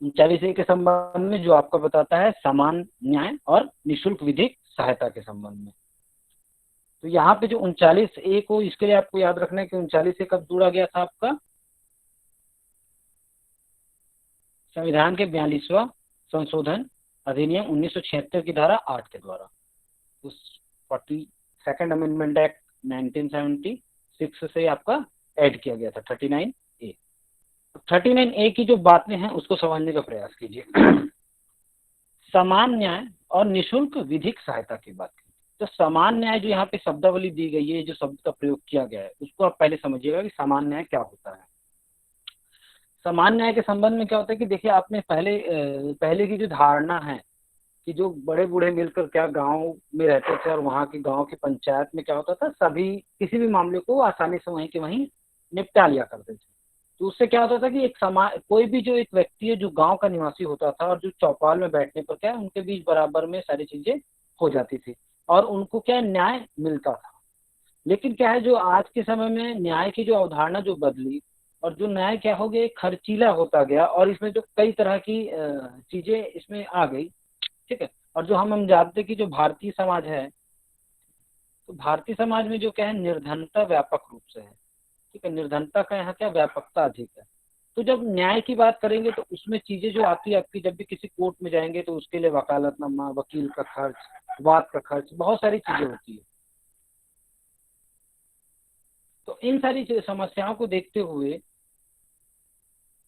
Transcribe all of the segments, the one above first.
39A के संबंध में जो आपको बताता है समान न्याय और निःशुल्क विधिक सहायता के संबंध में। तो यहाँ पे जो 39A को, इसके लिए आपको याद रखना है कि 39A कब जोड़ा गया था आपका, संविधान के 42वां संशोधन अधिनियम 1976 की धारा 8 के द्वारा। उस 42nd अमेंडमेंट एक्ट 1976 से आपका ऐड किया गया था 39A। 39A की जो बातें हैं उसको समझने का प्रयास कीजिए। समान न्याय और निःशुल्क विधिक सहायता की बात की। तो समान न्याय जो यहाँ पे शब्दावली दी गई है, जो शब्द का प्रयोग किया गया है, उसको आप पहले समझिएगा कि समान न्याय क्या होता है। समान न्याय के संबंध में क्या होता है कि देखिए, आपने पहले की जो धारणा है कि जो बड़े बूढ़े मिलकर क्या गांव में रहते थे और वहाँ की गांव की पंचायत में क्या होता था, सभी किसी भी मामले को आसानी से वहीं के वहीं निपटा लिया करते थे। तो उससे क्या होता था कि एक समाज, कोई भी जो एक व्यक्ति है जो गांव का निवासी होता था और जो चौपाल में बैठने पर क्या है, उनके बीच बराबर में सारी चीजें हो जाती थी और उनको क्या न्याय मिलता था। लेकिन क्या है, जो आज के समय में न्याय की जो अवधारणा जो बदली और जो न्याय क्या हो गया, एक खर्चीला होता गया और इसमें जो कई तरह की चीजें इसमें आ गई। ठीक है। और जो हम जानते हैं कि जो भारतीय समाज है, तो भारतीय समाज में जो क्या है, निर्धनता व्यापक रूप से है। ठीक है, निर्धनता का यहाँ क्या व्यापकता अधिक है। तो जब न्याय की बात करेंगे तो उसमें चीजें जो आती है आपकी, जब भी किसी कोर्ट में जाएंगे तो उसके लिए वकालतनामा, वकील का खर्च, वाद का खर्च, बहुत सारी चीजें होती है। तो इन सारी समस्याओं को देखते हुए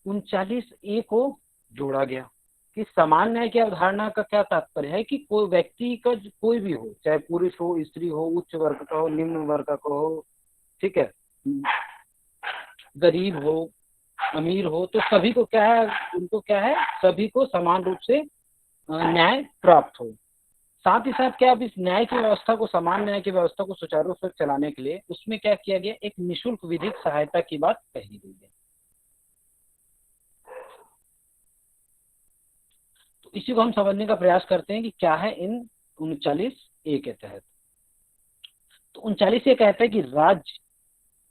39A को जोड़ा गया कि समान न्याय की अवधारणा का क्या तात्पर्य है कि कोई व्यक्ति का कोई भी हो, चाहे पुरुष हो, स्त्री हो, उच्च वर्ग का हो, निम्न वर्ग का हो, ठीक है, गरीब हो, अमीर हो, तो सभी को क्या है, उनको क्या है, सभी को समान रूप से न्याय प्राप्त हो। साथ ही साथ क्या, अब इस न्याय की व्यवस्था को, समान न्याय की व्यवस्था को सुचारू रूप से चलाने के लिए उसमें क्या किया गया, एक निःशुल्क विधिक सहायता की बात कही गई है। तो इसी को हम समझने का प्रयास करते हैं कि क्या है इन 39A के तहत। तो 39A कहता है कि राज्य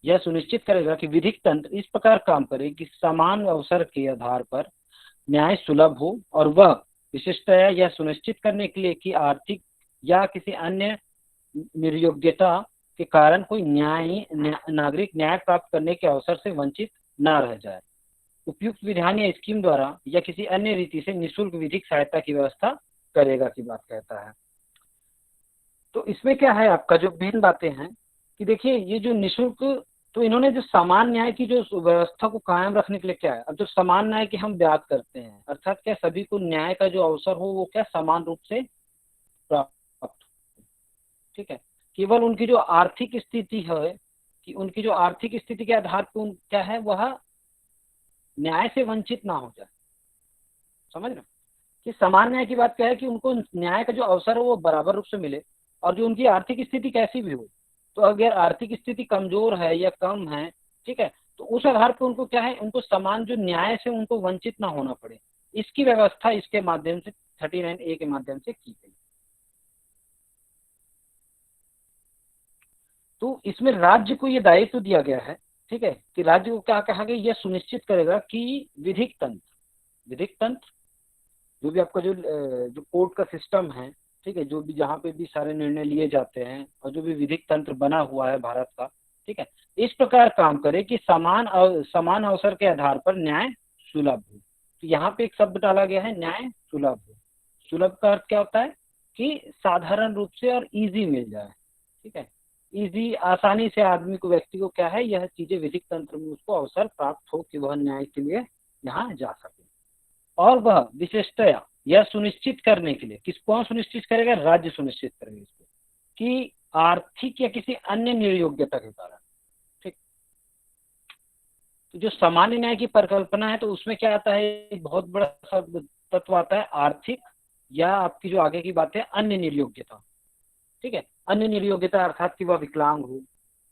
यह सुनिश्चित करेगा कि विधिक तंत्र इस प्रकार काम करे कि समान अवसर के आधार पर न्याय सुलभ हो और वह विशिष्टतया यह सुनिश्चित करने के लिए कि आर्थिक या किसी अन्य निर्योग्यता के कारण कोई नागरिक न्याय प्राप्त करने के अवसर से वंचित न रह जाए। उपयुक्त विधान या स्कीम द्वारा या किसी अन्य रीति से निःशुल्क विधिक सहायता की व्यवस्था करेगा की बात कहता है। तो इसमें क्या है, आपका जो मेन बातें हैं कि देखिए, ये जो निःशुल्क, तो इन्होंने जो समान न्याय की जो व्यवस्था को कायम रखने के लिए क्या है, अब जो समान न्याय की हम बात करते हैं, अर्थात क्या सभी को न्याय का जो अवसर हो वो क्या समान रूप से प्राप्त हो। ठीक है, केवल उनकी जो आर्थिक स्थिति है, कि उनकी जो आर्थिक स्थिति के आधार पर क्या है, वह न्याय से वंचित ना हो जाए। समझ रहे, कि समान न्याय की बात क्या है कि उनको न्याय का जो अवसर है वो बराबर रूप से मिले और जो उनकी आर्थिक स्थिति कैसी भी हो। तो अगर आर्थिक स्थिति कमजोर है या कम है, ठीक है, तो उस आधार पर उनको क्या है, उनको समान जो न्याय से उनको वंचित ना होना पड़े, इसकी व्यवस्था इसके माध्यम से 39A के माध्यम से की गई। तो इसमें राज्य को यह दायित्व दिया गया है, ठीक है, कि राज्य को क्या कहा गया, यह सुनिश्चित करेगा कि विधिक तंत्र जो भी आपका जो कोर्ट का सिस्टम है, ठीक है, जो भी जहाँ पे भी सारे निर्णय लिए जाते हैं और जो भी विधिक तंत्र बना हुआ है भारत का, ठीक है, इस प्रकार काम करे कि समान अवसर के आधार पर न्याय सुलभ हो। तो यहाँ पे एक शब्द डाला गया है, न्याय सुलभ हो। सुलभ का अर्थ क्या होता है कि साधारण रूप से और इजी मिल जाए। ठीक है, इजी, आसानी से आदमी को, व्यक्ति को क्या है, यह चीजें विधिक तंत्र में उसको अवसर प्राप्त हो कि वह न्याय के लिए यहाँ जा सके। और वह विशेषतया यह सुनिश्चित करने के लिए, किसको सुनिश्चित करेगा, राज्य सुनिश्चित करेगा इसको, कि आर्थिक या किसी अन्य निर्योग्यता के कारण। ठीक, तो जो सामान्य न्याय की परिकल्पना है, तो उसमें क्या आता है, एक बहुत बड़ा तत्व आता है आर्थिक, या आपकी जो आगे की बात है अन्य निर्योग्यता। ठीक है, अन्य निर्योग्यता अर्थात कि वह विकलांग हो,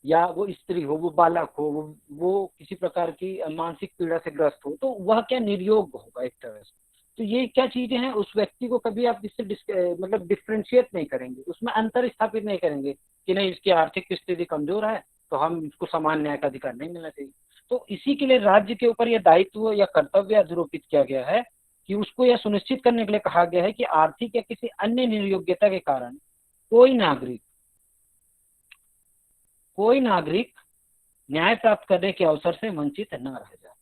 या वो स्त्री हो, वो बालक हो, वो किसी प्रकार की मानसिक पीड़ा से ग्रस्त हो, तो वह क्या निर्योग होगा एक तरह से। तो ये क्या चीजें हैं, उस व्यक्ति को कभी आप इससे मतलब डिफ्रेंशिएट नहीं करेंगे, उसमें अंतर स्थापित नहीं करेंगे कि नहीं इसकी आर्थिक स्थिति कमजोर है तो हम इसको समान न्याय का अधिकार नहीं मिलना चाहिए। तो इसी के लिए राज्य के ऊपर यह दायित्व या कर्तव्य आरोपित किया गया है कि उसको यह सुनिश्चित करने के लिए कहा गया है कि आर्थिक या किसी अन्य निर्योग्यता के कारण कोई नागरिक न्याय प्राप्त करने के अवसर से वंचित न रह जाए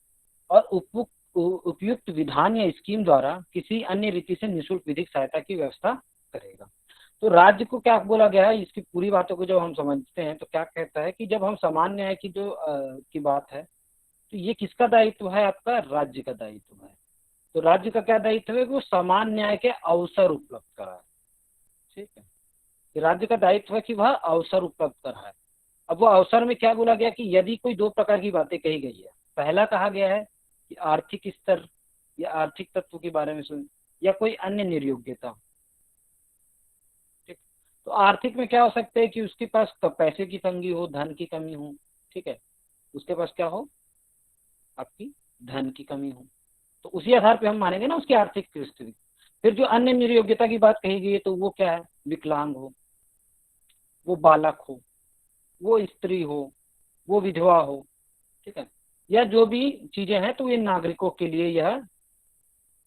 और उपयुक्त विधान या स्कीम द्वारा किसी अन्य रीति से निःशुल्क विधिक सहायता की व्यवस्था करेगा। तो राज्य को क्या बोला गया है, इसकी पूरी बातों को जब हम समझते हैं तो क्या कहता है कि जब हम समान न्याय की की बात है तो ये किसका दायित्व है, आपका राज्य का दायित्व है। तो राज्य का क्या दायित्व है कि वो समान न्याय के अवसर उपलब्ध कराए। ठीक है, राज्य का दायित्व है कि वह अवसर उपलब्ध कराए। अब वो अवसर में क्या बोला गया कि यदि कोई दो प्रकार की बातें कही गई है, पहला कहा गया है कि आर्थिक स्तर या आर्थिक तत्व के बारे में सुन या कोई अन्य निर्योग्यता। ठीक, तो आर्थिक में क्या हो सकता है कि उसके पास पैसे की तंगी हो, धन की कमी हो। ठीक है, उसके पास क्या हो, आपकी धन की कमी हो, तो उसी आधार पे हम मानेंगे ना उसकी आर्थिक स्थिति। फिर जो अन्य निर्योग्यता की बात कही गई है तो वो क्या है, विकलांग हो, वो बालक हो, वो स्त्री हो, वो विधवा हो। ठीक है, या जो भी चीजें हैं तो ये नागरिकों के लिए यह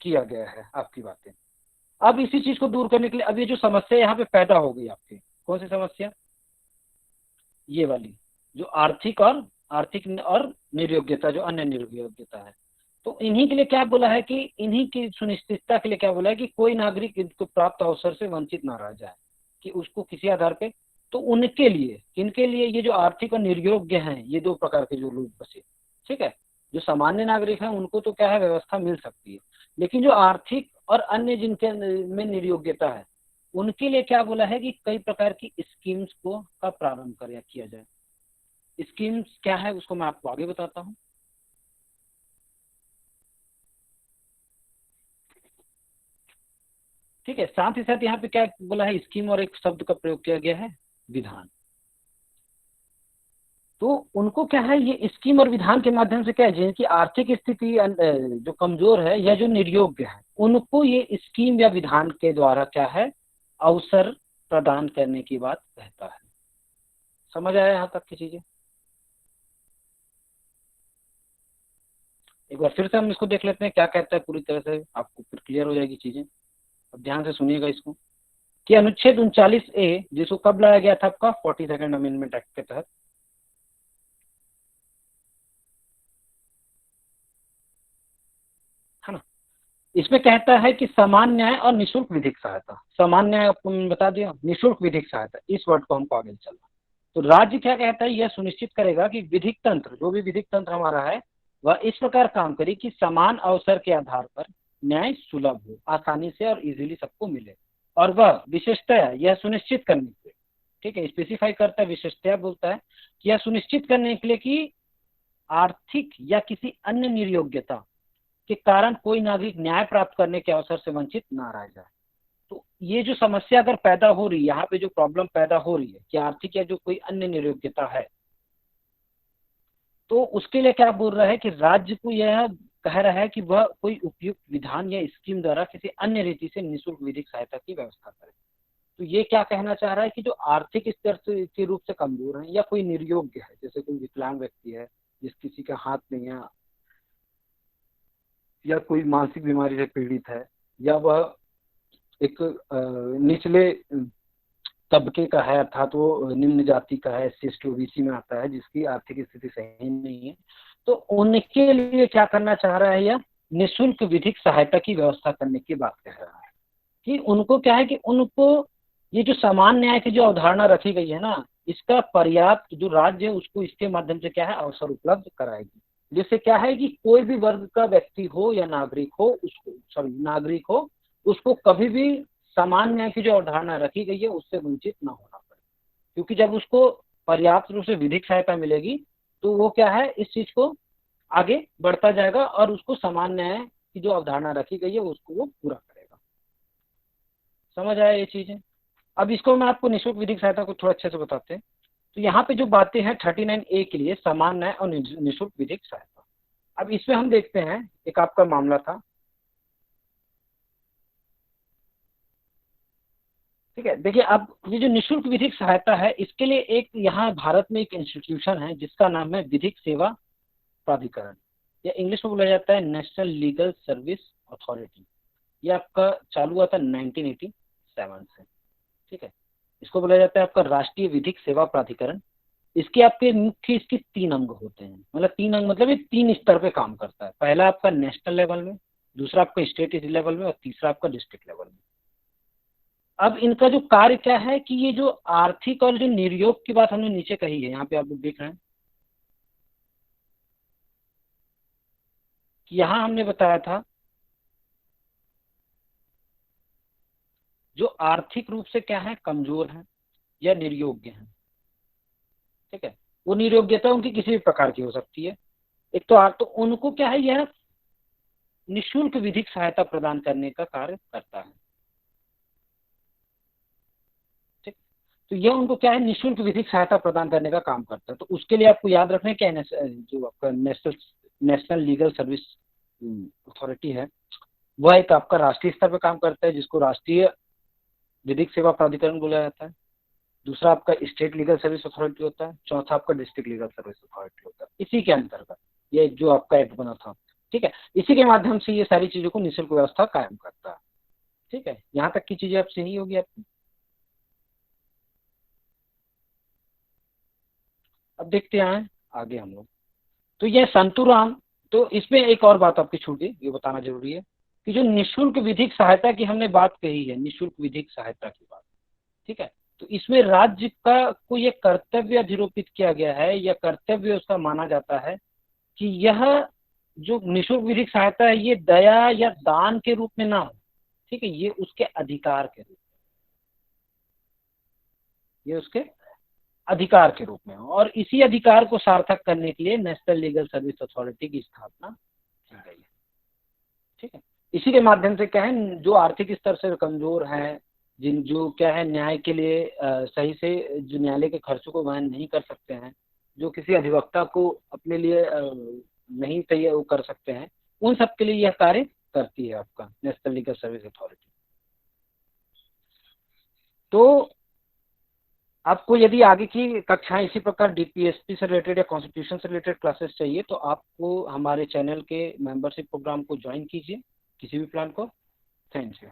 किया गया है आपकी बातें। अब इसी चीज को दूर करने के लिए अब ये जो समस्या यहाँ पे पैदा हो गई आपकी, कौन सी समस्या, ये वाली जो आर्थिक और निर्योग्यता, जो अन्य निर्योग्यता है, तो इन्हीं के लिए क्या बोला है कि इन्हीं की सुनिश्चितता के लिए क्या बोला है कि कोई नागरिक इनको प्राप्त अवसर से वंचित ना रह जाए, कि उसको किसी आधार पे, तो उनके लिए, किनके लिए, ये जो आर्थिक और निर्योग्य हैं, ये दो प्रकार के जो लोग बचे। ठीक है, जो सामान्य नागरिक हैं उनको तो क्या है, व्यवस्था मिल सकती है, लेकिन जो आर्थिक और अन्य जिनके में निर्योग्यता है उनके लिए क्या बोला है कि कई प्रकार की स्कीम्स को का प्रारंभ किया जाए। स्कीम्स क्या है उसको मैं आपको आगे बताता हूँ। ठीक है, साथ ही साथ यहाँ पे क्या बोला है, स्कीम और एक शब्द का प्रयोग किया गया है, विधान। तो उनको क्या है, ये स्कीम और विधान के माध्यम से क्या है, जिनकी आर्थिक स्थिति जो कमजोर है या जो निर्योग्य है उनको ये स्कीम या विधान के द्वारा क्या है, अवसर प्रदान करने की बात कहता है। समझ आया यहाँ तक की चीजें। एक बार फिर से हम इसको देख लेते हैं क्या कहता है, पूरी तरह से आपको फिर क्लियर हो जाएगी चीजें। अब ध्यान से सुनिएगा इसको कि अनुच्छेद 39A जिसको कब लाया गया था, आपका 42nd अमेंडमेंट एक्ट के तहत, है ना। इसमें कहता है कि समान न्याय और निःशुल्क विधिक सहायता, समान न्याय आपको मैंने बता दिया, निःशुल्क विधिक सहायता, इस वर्ड को हमको आगे चलना। तो राज्य क्या कहता है, यह सुनिश्चित करेगा कि विधिक तंत्र, जो भी विधिक तंत्र हमारा है वह इस प्रकार काम करे कि समान अवसर के आधार पर न्याय सुलभ हो, आसानी से और इजीली सबको मिले, और वह विशेषतया यह सुनिश्चित करने के लिए, ठीक है, स्पेसिफाई करता है, विशेषतया बोलता है कि यह सुनिश्चित करने के लिए कि आर्थिक या किसी अन्य निर्योग्यता के कारण कोई नागरिक न्याय प्राप्त करने के अवसर से वंचित ना रह जाए। तो ये जो समस्या अगर पैदा हो रही है, यहाँ पे जो प्रॉब्लम पैदा हो रही है कि आर्थिक या जो कोई अन्य निर्योग्यता है, तो उसके लिए क्या बोल रहा है कि राज्य को यह कह रहा है कि वह कोई उपयुक्त विधान या स्कीम द्वारा किसी अन्य रीति से निःशुल्क विधिक सहायता की व्यवस्था करे। तो ये क्या कहना चाह रहा है कि जो आर्थिक स्तर से के रूप से कमजोर है या कोई निर्योग्य है, जैसे कोई विकलांग व्यक्ति है जिस किसी का हाथ नहीं है, या कोई मानसिक बीमारी से पीड़ित है, या वह एक निचले तबके का है, अर्थात वो निम्न जाति का है, SC/ST OBC में आता है, जिसकी आर्थिक स्थिति सही नहीं है, तो उनके लिए क्या करना चाह रहा है, यह निःशुल्क विधिक सहायता की व्यवस्था करने की बात कह रहा है। कि उनको क्या है कि उनको ये जो समान न्याय की जो अवधारणा रखी गई है ना, इसका पर्याप्त जो राज्य है उसको इसके माध्यम से क्या है, अवसर उपलब्ध कराएगी, जिससे क्या है कि कोई भी वर्ग का व्यक्ति हो या नागरिक हो, उसको कभी भी समान न्याय की जो अवधारणा रखी गई है उससे वंचित ना होना पड़े। क्योंकि जब उसको पर्याप्त रूप से विधिक सहायता मिलेगी तो वो क्या है, इस चीज को आगे बढ़ता जाएगा और उसको समान न्याय की जो अवधारणा रखी गई है उसको वो पूरा करेगा। समझ आया ये चीजें। अब इसको मैं आपको निःशुल्क विधिक सहायता को थोड़ा अच्छे से बताते हैं। तो यहाँ पे जो बातें हैं 39A के लिए, समान न्याय और निःशुल्क विधिक सहायता, अब इसमें हम देखते हैं एक आपका मामला था। ठीक है, देखिए अब ये जो निःशुल्क विधिक सहायता है, इसके लिए एक यहाँ भारत में एक इंस्टीट्यूशन है जिसका नाम है विधिक सेवा प्राधिकरण, या इंग्लिश में बोला जाता है नेशनल लीगल सर्विस अथॉरिटी, ये आपका चालू हुआ था 1987 से। ठीक है, इसको बोला जाता है आपका राष्ट्रीय विधिक सेवा प्राधिकरण। इसके आपके मुख्य इसके 3 अंग होते हैं, मतलब 3 अंग मतलब ये 3 स्तर पे काम करता है। पहला आपका नेशनल लेवल में, दूसरा आपका स्टेट लेवल में, और तीसरा आपका डिस्ट्रिक्ट लेवल में। अब इनका जो कार्य क्या है कि ये जो आर्थिक और जो निर्योग की बात हमने नीचे कही है, यहाँ पे आप लोग देख रहे हैं कि यहाँ हमने बताया था जो आर्थिक रूप से क्या है, कमजोर है या निर्योग्य है। ठीक है, वो निर्योग्यता उनकी किसी भी प्रकार की हो सकती है। एक तो उनको क्या है, यह निःशुल्क विधिक सहायता प्रदान करने का कार्य करता है। ठीक, तो यह उनको क्या है, निःशुल्क विधिक सहायता प्रदान करने का काम करता है। तो उसके लिए आपको याद रखना है क्या है, जो आपका नेशनल लीगल सर्विस अथॉरिटी है, वह एक आपका राष्ट्रीय स्तर पर काम करता है, जिसको राष्ट्रीय विधिक सेवा प्राधिकरण बोला जाता है। दूसरा आपका स्टेट लीगल सर्विस अथॉरिटी होता है। चौथा आपका डिस्ट्रिक्ट लीगल सर्विस अथॉरिटी होता है। इसी के अंतर्गत ये जो आपका एक्ट बना था, ठीक है, इसी के माध्यम से ये सारी चीजों को निःशुल्क व्यवस्था कायम करता है। ठीक है, यहाँ तक की चीजें अब सही होगी आपकी। अब देखते हैं आगे हम लोग। तो ये संतुराम, तो इसमें एक और बात आपकी छूट गई, ये बताना जरूरी है कि जो निःशुल्क विधिक सहायता की हमने बात कही है, निःशुल्क विधिक सहायता की बात, ठीक है, तो इसमें राज्य का को ये कर्तव्य अधिरोपित किया गया है, या कर्तव्य उसका माना जाता है कि यह जो निःशुल्क विधिक सहायता है ये दया या दान के रूप में ना हो। ठीक है, ये उसके अधिकार के रूप में, ये उसके अधिकार के रूप में हो, और इसी अधिकार को सार्थक करने के लिए नेशनल लीगल सर्विस अथॉरिटी की स्थापना की गई है। ठीक है, इसी के माध्यम से क्या है, जो आर्थिक स्तर से कमजोर हैं, जिन जो क्या है न्याय के लिए सही से जो न्यायालय के खर्चों को वहन नहीं कर सकते हैं, जो किसी अधिवक्ता को अपने लिए नहीं तैयार वो कर सकते हैं, उन सब के लिए यह कार्य करती है आपका नेशनल लीगल सर्विस अथॉरिटी। तो आपको यदि आगे की कक्षाएं इसी प्रकार डीपीएसपी से रिलेटेड या कॉन्स्टिट्यूशन से रिलेटेड क्लासेस चाहिए, तो आपको हमारे चैनल के मेंबरशिप प्रोग्राम को ज्वाइन कीजिए, किसी भी प्लान को। Thank you.